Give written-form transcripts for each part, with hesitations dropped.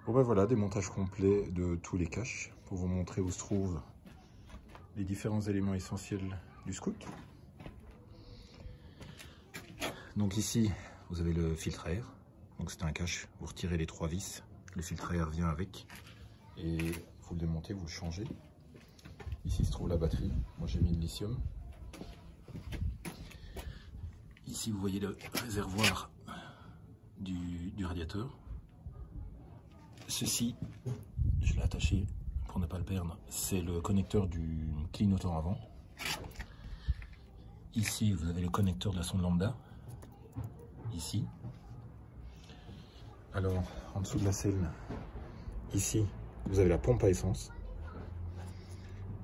Bon ben voilà, démontage complet de tous les caches pour vous montrer où se trouvent les différents éléments essentiels du scout. Donc ici, vous avez le filtre à air. Donc c'est un cache, vous retirez les 3 vis, le filtre à air vient avec et vous le démontez, vous le changez. Ici se trouve la batterie, moi j'ai mis le lithium. Ici vous voyez le réservoir du radiateur. Ceci, je l'ai attaché pour ne pas le perdre, c'est le connecteur du clignotant avant. Ici vous avez le connecteur de la sonde lambda, ici. Alors en dessous de la selle, ici vous avez la pompe à essence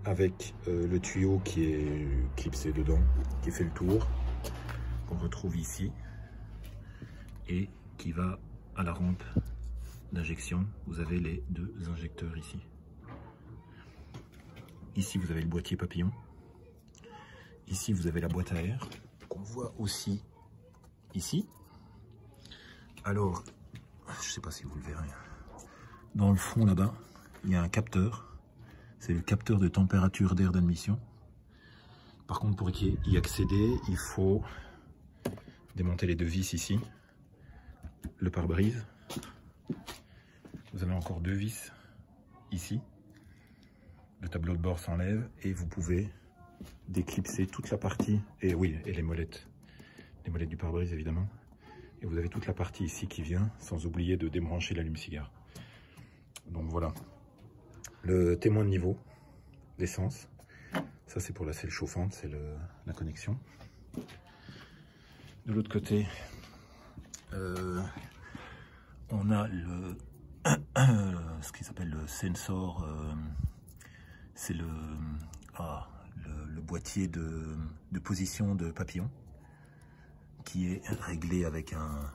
avec le tuyau qui est clipsé dedans, qui fait le tour, qu'on retrouve ici et qui va à la rampe d'injection. Vous avez les 2 injecteurs ici. Ici vous avez le boîtier papillon. Ici vous avez la boîte à air qu'on voit aussi ici. Alors je sais pas si vous le verrez, dans le fond là-bas il y a un capteur. C'est le capteur de température d'air d'admission. Par contre, pour y accéder, il faut démonter les 2 vis ici. Le pare-brise. Vous avez encore 2 vis ici. Le tableau de bord s'enlève et vous pouvez déclipser toute la partie. Et oui, et les molettes. Les molettes du pare-brise évidemment. Et vous avez toute la partie ici qui vient, sans oublier de débrancher l'allume-cigare. Donc voilà. Le témoin de niveau d'essence, ça c'est pour la selle chauffante, c'est la connexion. De l'autre côté, on a ce qui s'appelle le sensor, c'est le boîtier de position de papillon qui est réglé avec un...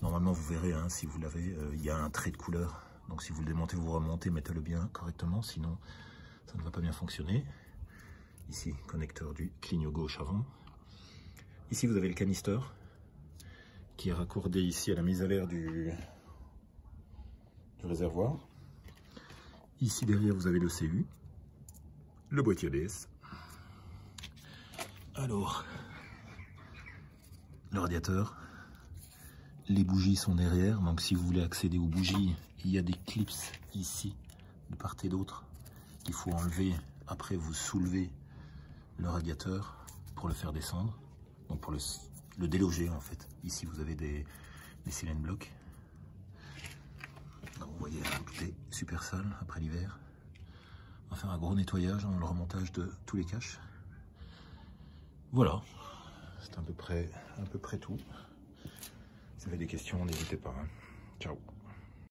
Normalement vous verrez, hein, si vous l'avez, il y a un trait de couleur. Donc si vous le démontez, vous remontez, mettez-le bien correctement, sinon ça ne va pas bien fonctionner. Ici, connecteur du clignot gauche avant. Ici, vous avez le canister qui est raccordé ici à la mise à l'air du réservoir. Ici derrière, vous avez le CU, le boîtier ABS. Alors, le radiateur. Les bougies sont derrière, donc si vous voulez accéder aux bougies, il y a des clips ici, de part et d'autre, qu'il faut enlever. Après, vous soulevez le radiateur pour le faire descendre, donc pour le déloger en fait. Ici, vous avez des cylindres blocs. Donc, vous voyez, tout est super sale après l'hiver. On va faire un gros nettoyage, le remontage de tous les caches. Voilà, c'est à peu près tout. Si vous avez des questions, n'hésitez pas. Ciao.